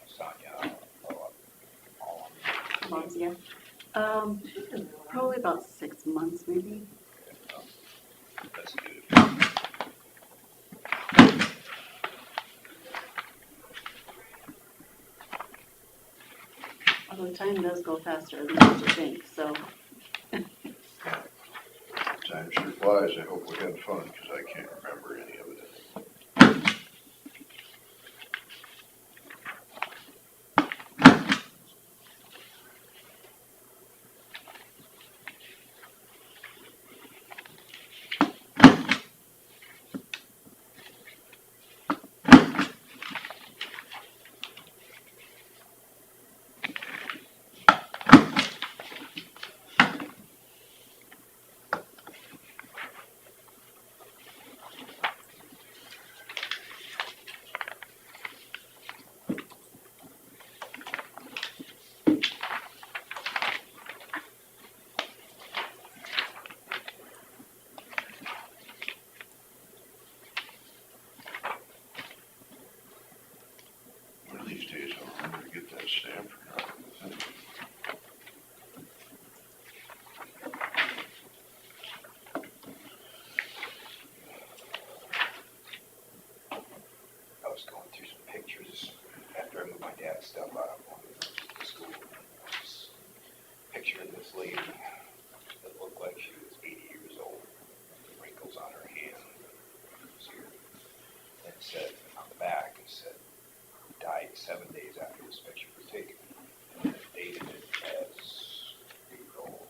Sonia, Mom's, yeah. Probably about 6 months, maybe. that's good. Although time does go faster than what you think, so. Time sure flies. I hope we had fun because I can't remember any of it. One of these days I'll remember to get that stamp from her. I was going through some pictures after I moved my dad's stuff out of the school. This picture of this lady that looked like she was 80 years old, with wrinkles on her hand. And it said on the back, it said, died 7 days after this picture was taken. And it dated it as April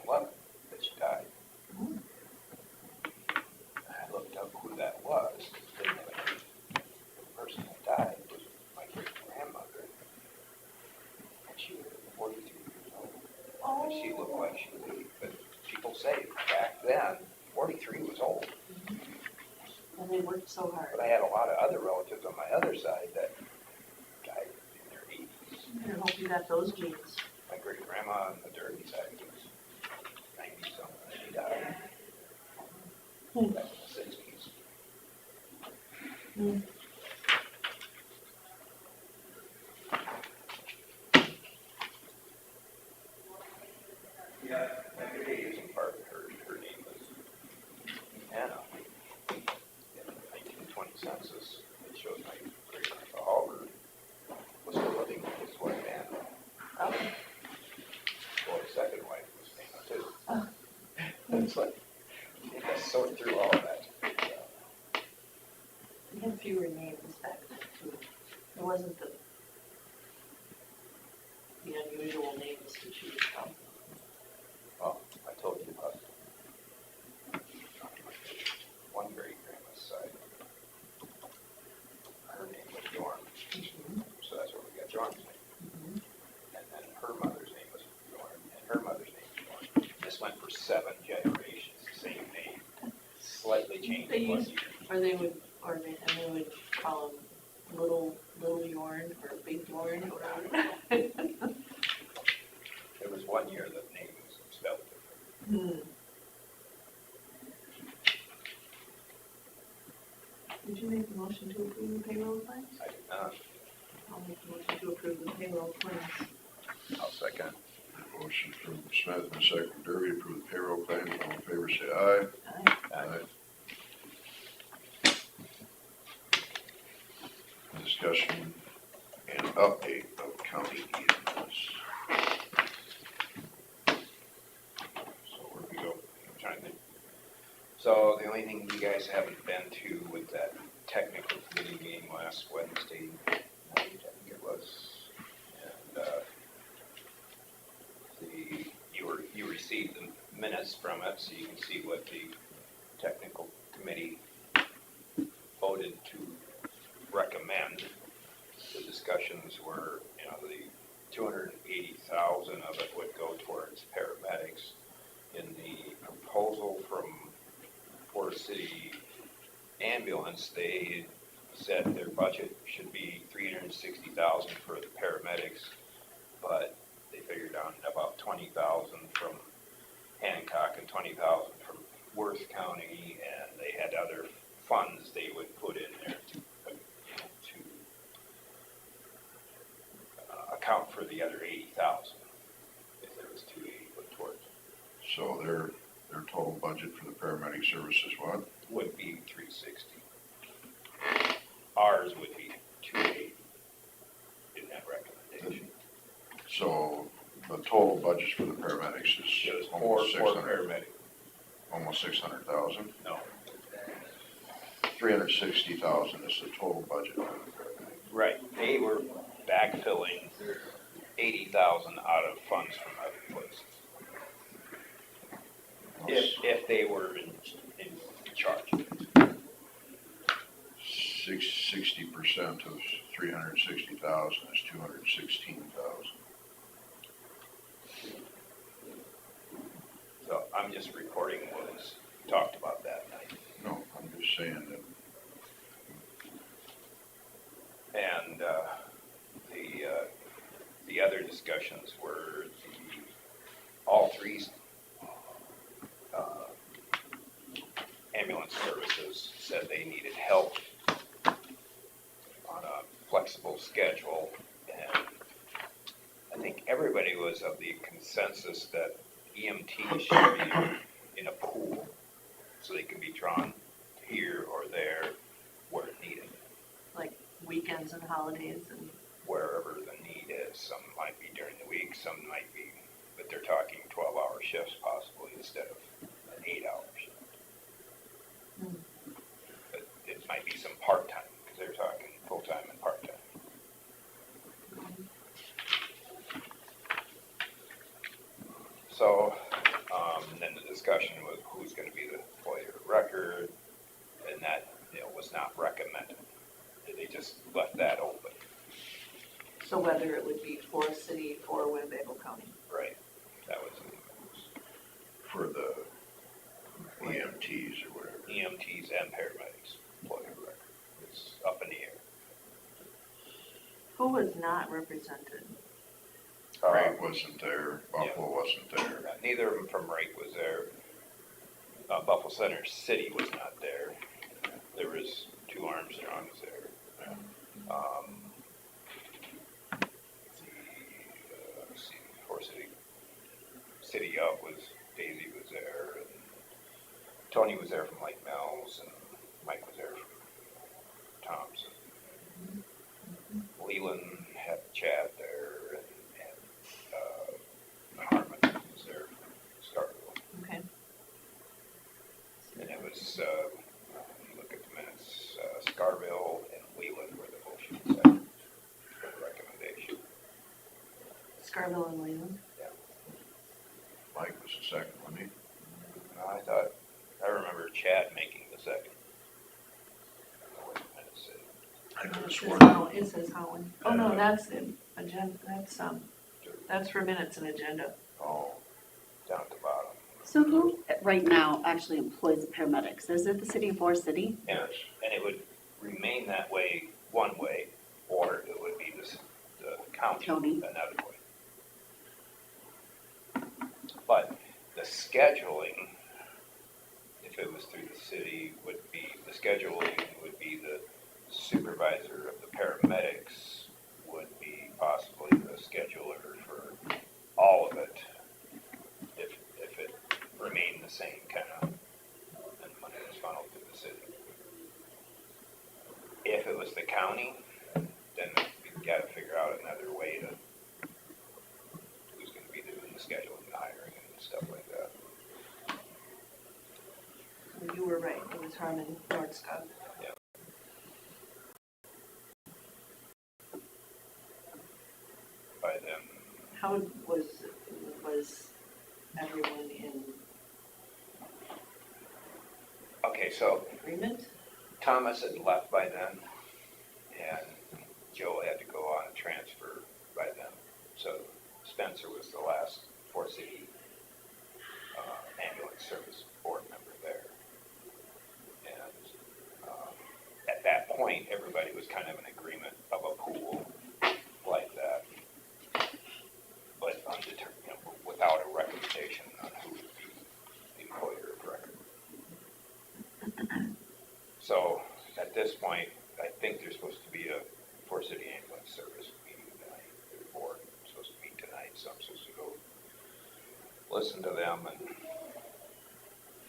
1911 that she died. I looked up who that was. The person that died was my great-grandmother. And she was 42 years old. And she looked like she was 80. But people say back then, 43 was old. And they worked so hard. But I had a lot of other relatives on my other side that died in their 80s. I hope you got those genes. My great-grandma on the dirty side was 90-something. She died back in the 60s. Yeah, my great-aunt and part of her name was Anna. In the 1920 census, it shows my great-grandpa Howard was still living with his wife Anna. Oh, Well, his second wife was Anna too. It's like, you have to sort through all of that. we had fewer names back then too. It wasn't the unusual names to choose from. Well, I told you about one great-grandma's side. Her name was Jorn, so that's where we got Jorn's name. And then her mother's name was Jorn, and her mother's name was Jorn. This went for 7 generations, the same changed They it one used- year. Or they would, and they would call them little yarn or big yarn or whatever. There was one year that name was spelled different. Did you make the motion to approve the payroll claims? I did not. I'll make the motion to approve the payroll claims. I'll second. Motion from Smith and second from Derby to approve the payroll claims. All in favor, say aye. Aye. Discussion and update of county EMS. So where we go? I'm trying to think. So the only thing you guys haven't been to was that technical committee meeting last Wednesday night, I think it was. And, you received the minutes from it, so you can see what the technical committee voted to recommend. The discussions were, the 280,000 of it would go towards paramedics. In the proposal from Forest City Ambulance, they said their budget should be 360,000 for the paramedics, but they figured on about 20,000 from Hancock and 20,000 from Worth County, and they had other funds they would put in there to account for the other 80,000, if there was 280 put towards. So their total budget for the paramedic services, what? Would be 360. Ours would be 280 in that recommendation. So the total budget for the paramedics It is was almost four 600, paramedic. almost 600,000. No, 360,000 is the total budget for the paramedics. right. They were backfilling 80,000 out of funds from other places. If they were in charge. 60% of 360,000 is 216,000. So I'm just reporting what was talked about that night. No, I'm just saying that And the other discussions were all three ambulance services said they needed help on a flexible schedule, and I think everybody was of the consensus that EMTs should be in a pool so they can be drawn here or there where needed. Like weekends and holidays and. Wherever the need is. Some might be during the week, some might be, but they're talking 12-hour shifts possibly instead of an 8-hour shift. But it might be some part-time, because they're talking full-time and part-time. So, then the discussion was who's gonna be the employee of record, and that, was not recommended. They just left that open. So whether it would be Forest City or Winnebago County. Right, that was for the EMTs or whatever. EMTs and paramedics, employee of record. It's up in the air. Who was not represented? Ray wasn't there, Buffalo wasn't there. Neither of them from Rake was there. Buffalo Center City was not there. There was two Armstrongs there. Let's see, Forest City Up was, Daisy was there, and Tony was there from Lake Mills, and Mike was there from Thompson. Leland had Chad there, and Harmon was there from Starkville. Okay. And it was, if you look at the minutes, Scarville and Leland were the motions for the recommendation. Scarville and Leland. Mike was the second, wasn't he? I remember Chad making the second. I don't know what the minutes say. I could have It says sworn. It says Howland. Oh, no, that's the agenda, that's for minutes and agenda. Oh, Down at the bottom. So who right now actually employs the paramedics? Is it the city of Forest City? And it would remain that way one way, or it would be the county County. another way. But the scheduling, if it was through the city, the scheduling would be the supervisor of the paramedics would be possibly the scheduler for all of it, if it remained the same kind of, and money was funneled to the city. If it was the county, then we've got to figure out another way to, who's going to be doing the scheduling, the hiring, and stuff like that. You were right, it was Harmon Nordskog. By them, How was everyone in okay, so agreement? Thomas had left by then, and Joe had to go on a transfer by then. So Spencer was the last Forest City ambulance service board member there. And at that point, everybody was kind of in agreement of a pool like that, but undetermined, without a recommendation on who would be the employer of record. So at this point, I think there's supposed to be a Forest City ambulance service meeting tonight. The board is supposed to meet tonight, so I'm supposed to go listen to them and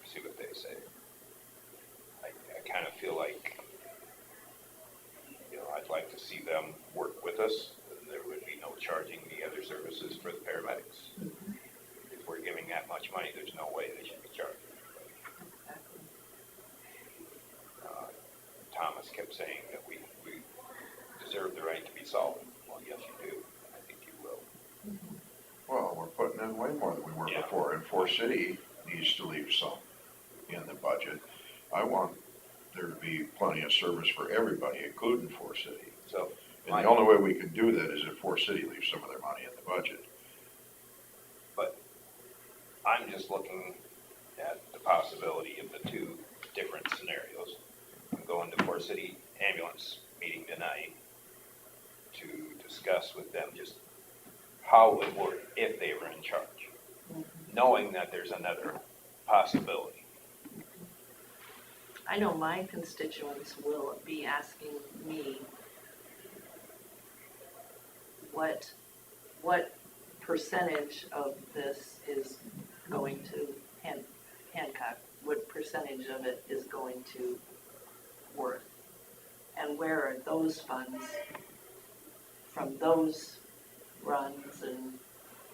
see what they say. I kind of feel like, I'd like to see them work with us. There would be no charging the other services for the paramedics. If we're giving that much money, there's no way they should be charging. Thomas kept saying that we deserve the right to be solvent. Well, yes, you do. I think you will. Well, we're putting in way more than we were Yeah. before, and Forest City needs to leave some in the budget. I want there to be plenty of service for everybody, including Forest City. So And the only way we can do that is if Forest City leaves some of their money in the budget. But I'm just looking at the possibility of the two different scenarios. I'm going to Forest City ambulance meeting tonight to discuss with them just how it would work if they were in charge, knowing that there's another possibility. I know my constituents will be asking me what percentage of this is going to Hancock, what percentage of it is going to Worth, and where are those funds from those runs and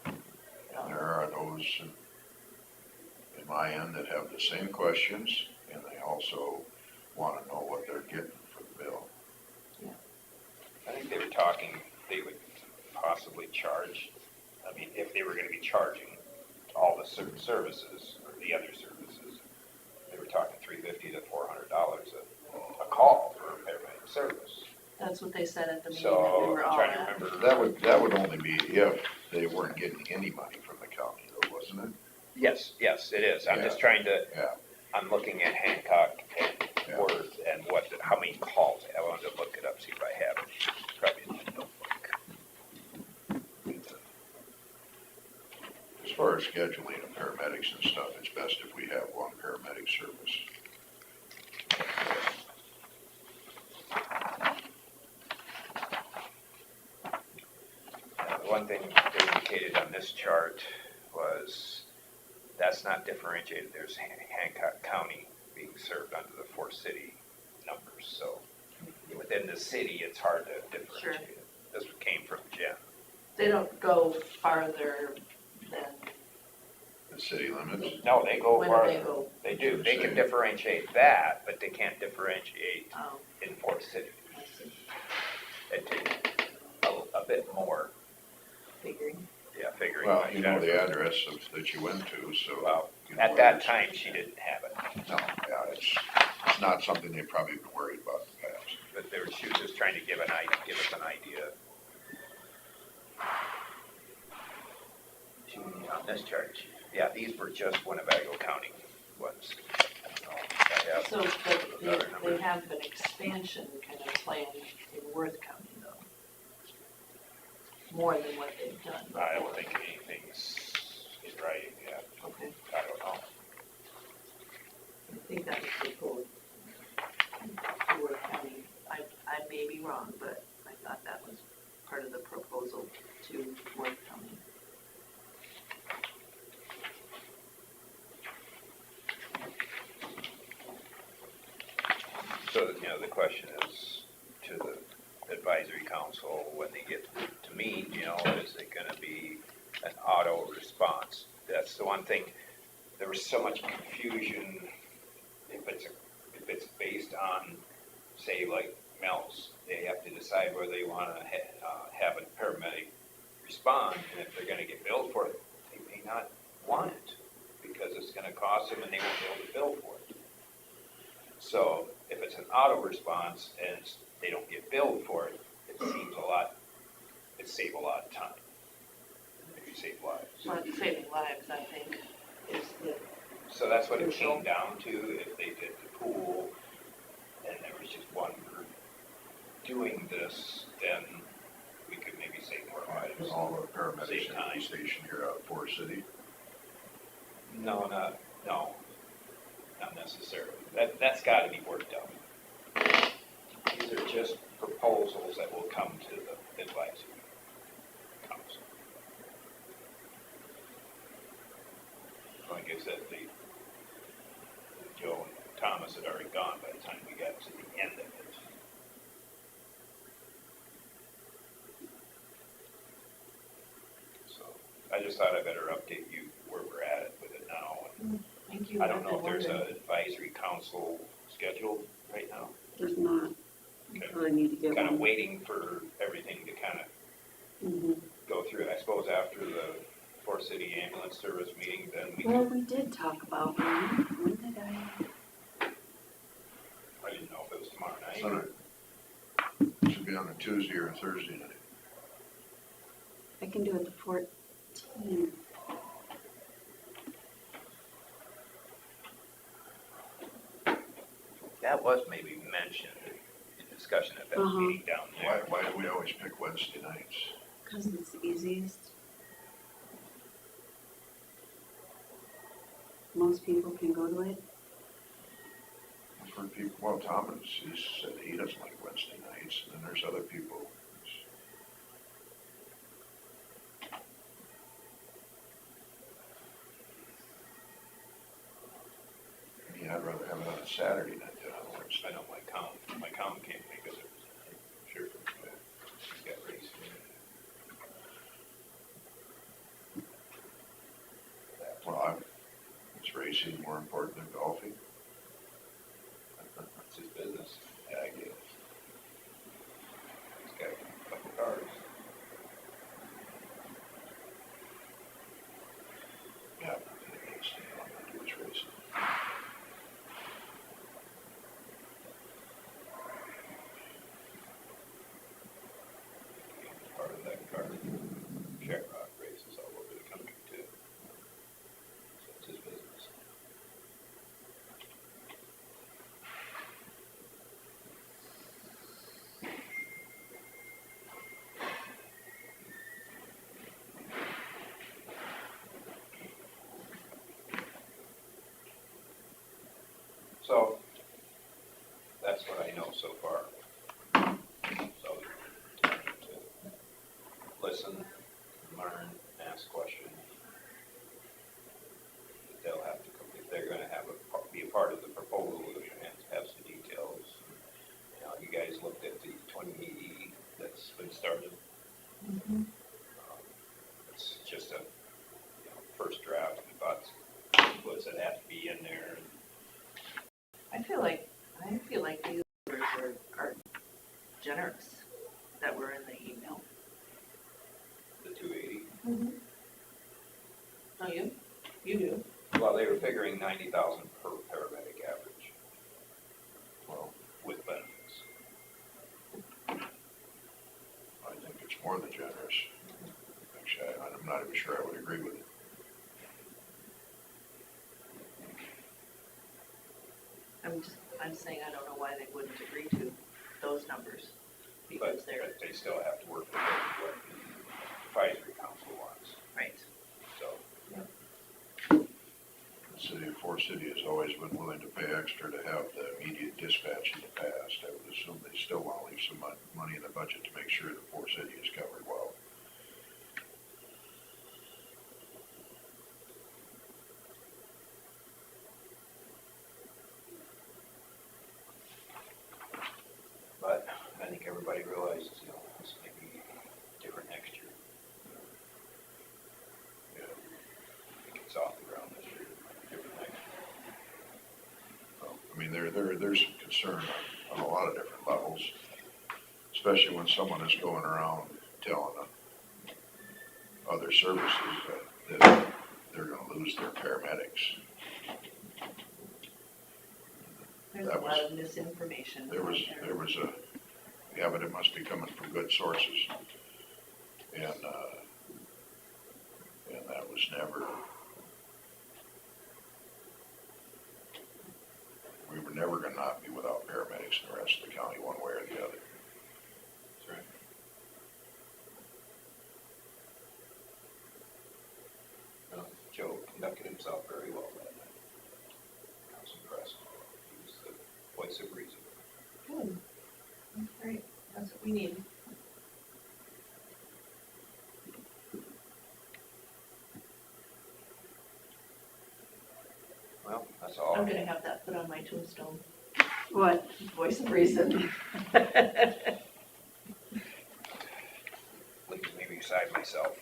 There are those in my end that have the same questions, and they also want to know what they're getting for the bill. I think they were talking, they would possibly charge, if they were going to be charging all the services, or the other services, they were talking $350 to $400 a call for a paramedic service. that's what they said at the meeting that we So were I'm all trying to at. remember. That would only be if they weren't getting any money from the county, though, wasn't it? Yes, it is. I'm just Yeah. trying to, Yeah. I'm looking at Hancock and Yeah. Worth and how many calls. I wanted to look it up, see if I have it. Probably in my notebook. As far as scheduling of paramedics and stuff, it's best if we have one paramedic service. The one thing they indicated on this chart was that's not differentiated. There's Hancock County being served under the Forest City numbers. So within the city, it's hard to differentiate it. This came from Jen. They don't go farther than The city limits, No, they go farther. Winnebago. They do. They can differentiate that, but they can't differentiate Oh, in Forest City. I see. It takes a bit more, Figuring. figuring. well, out. you know the address that you went to, so. Well, you know at that it's- time, she didn't have it, No, yeah, it's not something they've probably been worried about in the past. but she was just trying to give us an idea. On this chart, she Yeah, these were just Winnebago County ones. I have So, but those other they numbers. have an expansion kind of plan in Worth County though. More than what they've done. I don't think anything's in writing yet. Okay, I don't know. I think that was proposed to Worth County. I may be wrong, but I thought that was part of the proposal to Worth County. So, the question is to the advisory council, when they get to meet, is it gonna be an auto response? That's the one thing, there was so much confusion if it's based on, say, like Mel's, they have to decide whether they wanna have a paramedic respond, and if they're gonna get billed for it, they may not want it, because it's gonna cost them and they won't be able to bill for it. So if it's an auto response and they don't get billed for it, it save a lot of time. Maybe save lives. Well, saving lives, I think, is the, So that's what it came down to, if they did the pool and there was just one group doing this, then we could maybe save more lives. All our paramedics Save should time. be stationed here out of Forest City. No, not necessarily. That's gotta be worked out. These are just proposals that will come to the advisory council. Like I said, Joe and Thomas had already gone by the time we got to the end of it. So I just thought I better update you where we're at with it now. thank you. I don't know if I've been there's wondering. an advisory council scheduled right now. There's not, you Okay. probably need to get Kind of one. waiting for everything to kind of Mhm. go through. I suppose after the Forest City Ambulance Service meeting, then we Well, can, we did talk about when did I didn't know if it was tomorrow night. Sunday. Should be on a Tuesday or a Thursday night. I can do it the 14th. That was maybe mentioned in discussion at that Uh-huh. meeting down there. Why do we always pick Wednesday nights? Because it's the easiest. Most people can go to it. For people, well, Thomas, he said he doesn't like Wednesday nights, and then there's other people. Yeah, I'd rather have it on a Saturday night than on a Wednesday. I know my count can't make it. I'm sure he's got race. Well, is racing more important than golfing? It's his business. Yeah, I guess. He's got a couple cars. Yeah, I can't stand on that, do is racing. Part of that car. Shamrock races all over the country too. So it's his business. So, that's what I know so far. So, to listen, learn, ask questions. They'll have to, if they're gonna be a part of the proposal, they're gonna have some details. You guys looked at the 20E that's been started. It's just a, first draft, we thought, what does it have to be in there? I feel like these numbers are generous that were in the email. The 280. Oh, you do? Well, they were figuring 90,000 per paramedic average. Well, With benefits. I think it's more than generous. Actually, I'm not even sure I would agree with it. I'm saying I don't know why they wouldn't agree to those numbers, because But, they're, but they still have to work with what the advisory council wants, right. so. The city of Forest City has always been willing to pay extra to have the immediate dispatch in the past. I would assume they still want to leave some money in the budget to make sure that Forest City is covered well. But I think everybody realizes, you know, this may be different next year. You know, if it gets off the ground this year, it might be different next year. So, I mean, there's some concern on a lot of different levels, especially when someone is going around telling other services that they're gonna lose their paramedics. There's a That lot was- of misinformation There out was, there. there was a, yeah, but it must be coming from good sources. And that was never, we were never gonna not be without paramedics in the rest of the county, one way or the other. That's right. Joe conducted himself very well that night. I was impressed. He was the voice of reason. Good. That's great, that's what we need. Well, that's all. I'm gonna have that put on my tombstone, What? voice of reason. Leaves me beside myself.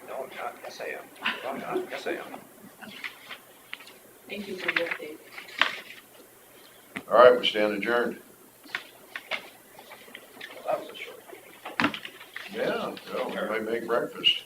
No, I'm not. Yes, I am. No, I'm not. Yes, I am. Thank you for the update. All right, we stand adjourned. Well, that was a short meeting. Yeah, well, we might make breakfast.